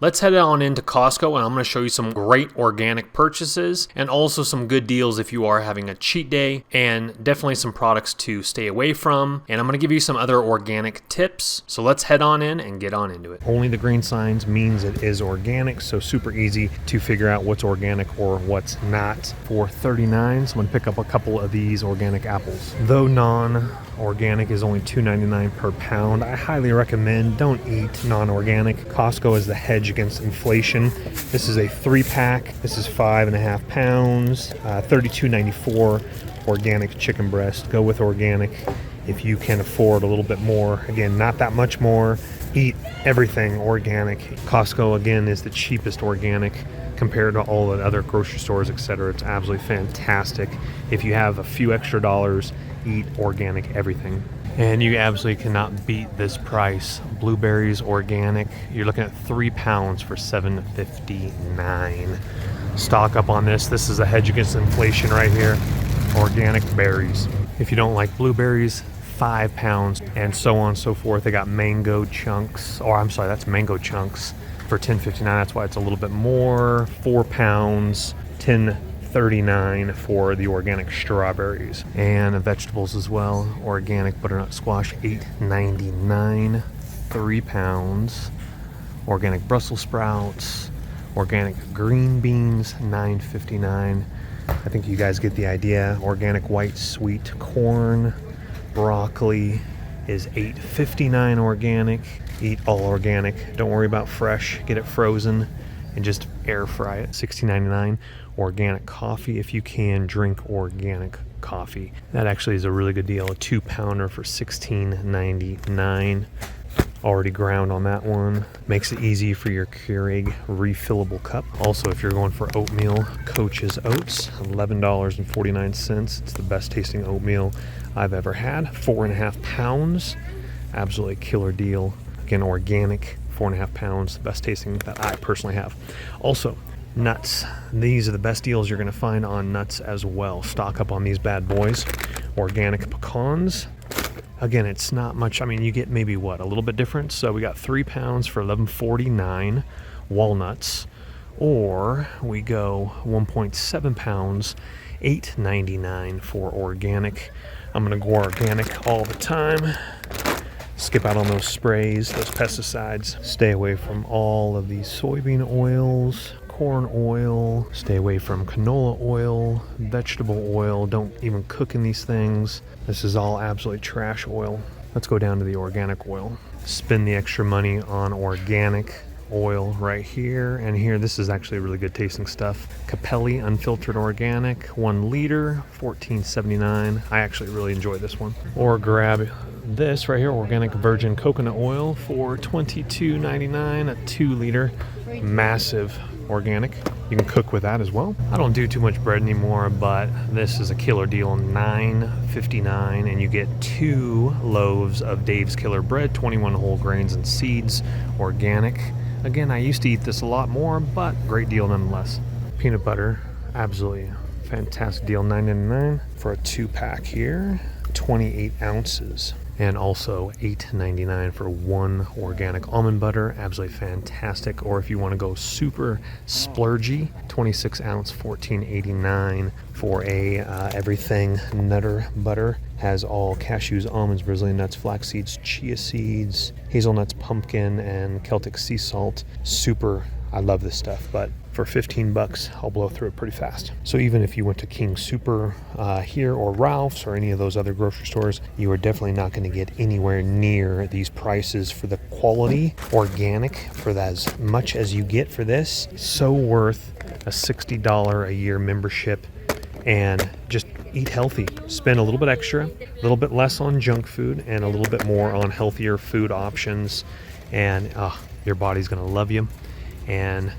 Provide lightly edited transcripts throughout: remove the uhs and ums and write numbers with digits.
Let's head on into Costco and I'm going to show you some great organic purchases and also some good deals if you are having a cheat day, and definitely some products to stay away from. And I'm going to give you some other organic tips. So let's head on in and get on into it. Only the green signs means it is organic, so super easy to figure out what's organic or what's not. For $39, so I'm going to pick up a couple of these organic apples. Though non-organic is only $2.99 per pound, I highly recommend don't eat non-organic. Costco is the hedge against inflation. This is a 3-pack. This is 5.5 pounds, $32.94. Organic chicken breast. Go with organic if you can afford a little bit more. Again, not that much more. Eat everything organic. Costco, again, is the cheapest organic compared to all the other grocery stores, etc. It's absolutely fantastic. If you have a few extra dollars, eat organic everything. And you absolutely cannot beat this price. Blueberries organic, you're looking at 3 pounds for $7.59. Stock up on this. This is a hedge against inflation right here. Organic berries. If you don't like blueberries, 5 pounds, and so on and so forth. They got mango chunks, or I'm sorry, that's mango chunks for $10.59. That's why it's a little bit more. 4 pounds, $10.39 for the organic strawberries. And vegetables as well. Organic butternut squash, $8.99, 3 pounds. Organic Brussels sprouts, organic green beans, $9.59. I think you guys get the idea. Organic white sweet corn, broccoli is $8.59 organic. Eat all organic. Don't worry about fresh. Get it frozen and just air fry it. $16.99. Organic coffee, if you can drink organic coffee. That actually is a really good deal. A 2-pounder for $16.99. Already ground on that one. Makes it easy for your Keurig refillable cup. Also, if you're going for oatmeal, Coach's Oats, $11.49. It's the best tasting oatmeal I've ever had. 4.5 pounds. Absolutely killer deal. Again, organic, 4.5 pounds. The best tasting that I personally have. Also, nuts. These are the best deals you're going to find on nuts as well. Stock up on these bad boys. Organic pecans. Again, it's not much. I mean, you get maybe what, a little bit different. So we got 3 pounds for $11.49. Walnuts, or we go 1.7 pounds, $8.99 for organic. I'm gonna go organic all the time. Skip out on those sprays, those pesticides. Stay away from all of these soybean oils, corn oil. Stay away from canola oil, vegetable oil. Don't even cook in these things. This is all absolutely trash oil. Let's go down to the organic oil. Spend the extra money on organic oil right here and here. This is actually really good tasting stuff. Capelli unfiltered organic, 1 liter, $14.79. I actually really enjoy this one. Or grab this right here, organic virgin coconut oil for $22.99, a 2 liter, massive organic. You can cook with that as well. I don't do too much bread anymore, but this is a killer deal, $9.59, and you get 2 loaves of Dave's Killer Bread, 21 whole grains and seeds, organic. Again, I used to eat this a lot more, but great deal nonetheless. Peanut butter, absolutely fantastic deal, $9.99 for a 2-pack here, 28 ounces. And also $8.99 for 1 organic almond butter. Absolutely fantastic. Or if you want to go super splurgy, 26 ounce, $14.89 for a everything Nutter butter. Has all cashews, almonds, Brazilian nuts, flax seeds, chia seeds, hazelnuts, pumpkin, and Celtic sea salt. Super, I love this stuff, but for $15, I'll blow through it pretty fast. So even if you went to King Super here, or Ralph's, or any of those other grocery stores, you are definitely not going to get anywhere near these prices for the quality organic for as much as you get for this. So worth a $60 a year membership, and just eat healthy. Spend a little bit extra, a little bit less on junk food, and a little bit more on healthier food options, and your body's going to love you. And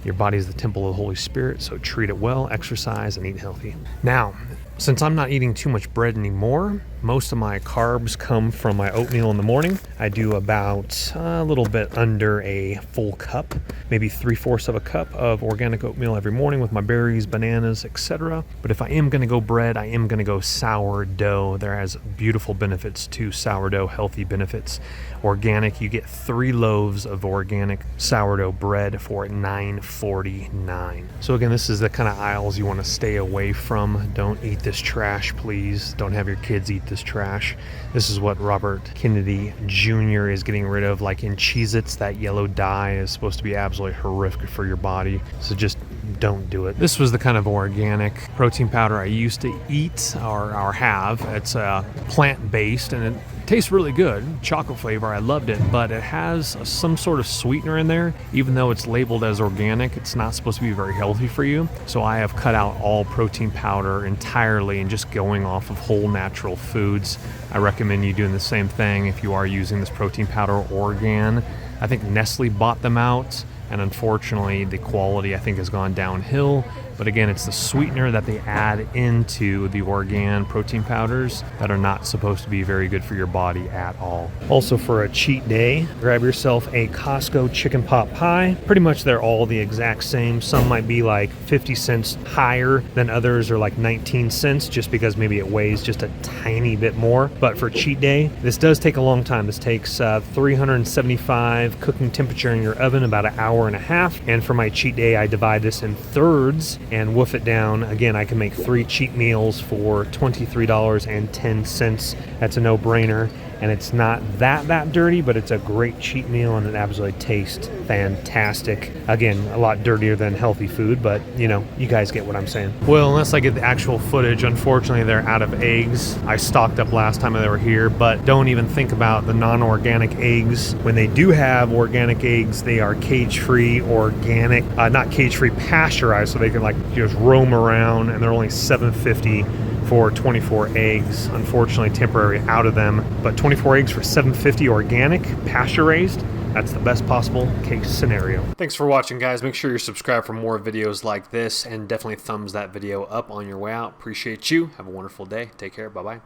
your body is the temple of the Holy Spirit, so treat it well, exercise, and eat healthy. Now, since I'm not eating too much bread anymore, Most of my carbs come from my oatmeal in the morning. I do about a little bit under a full cup, maybe 3/4 of a cup of organic oatmeal every morning with my berries, bananas, etc. But if I am going to go bread, I am going to go sourdough. There has beautiful benefits to sourdough, healthy benefits. Organic, you get 3 loaves of organic sourdough bread for $9.49. So again, this is the kind of aisles you want to stay away from. Don't eat this trash, please. Don't have your kids eat this trash. This is what Robert Kennedy Jr. is getting rid of. Like in Cheez-Its, that yellow dye is supposed to be absolutely horrific for your body. So just don't do it. This was the kind of organic protein powder I used to eat or have. It's plant-based and it tastes really good, chocolate flavor. I loved it, but it has some sort of sweetener in there. Even though it's labeled as organic, it's not supposed to be very healthy for you. So I have cut out all protein powder entirely and just going off of whole natural foods. I recommend you doing the same thing if you are using this protein powder Organ. I think Nestle bought them out, and unfortunately the quality I think has gone downhill. But again, it's the sweetener that they add into the Organ protein powders that are not supposed to be very good for your body at all. Also, for a cheat day, grab yourself a Costco chicken pot pie. Pretty much they're all the exact same. Some might be like 50 cents higher than others, or like 19 cents just because maybe it weighs just a tiny bit more. But for cheat day, this does take a long time. This takes 375 cooking temperature in your oven, about an hour and a half. And for my cheat day, I divide this in thirds and woof it down. Again, I can make 3 cheat meals for $23.10. That's a no-brainer. And it's not that dirty, but it's a great cheat meal and it absolutely tastes fantastic. Again, a lot dirtier than healthy food, but you know, you guys get what I'm saying. Well, unless I get the actual footage, unfortunately they're out of eggs. I stocked up last time they were here, but don't even think about the non-organic eggs. When they do have organic eggs, they are cage-free, organic, not cage-free, pasteurized, so they can like just roam around, and they're only $7.50 for 24 eggs. Unfortunately, temporary out of them, but 24 eggs for $7.50 organic, pasture raised. That's the best possible case scenario. Thanks for watching, guys. Make sure you're subscribed for more videos like this, and definitely thumbs that video up on your way out. Appreciate you. Have a wonderful day. Take care. Bye-bye.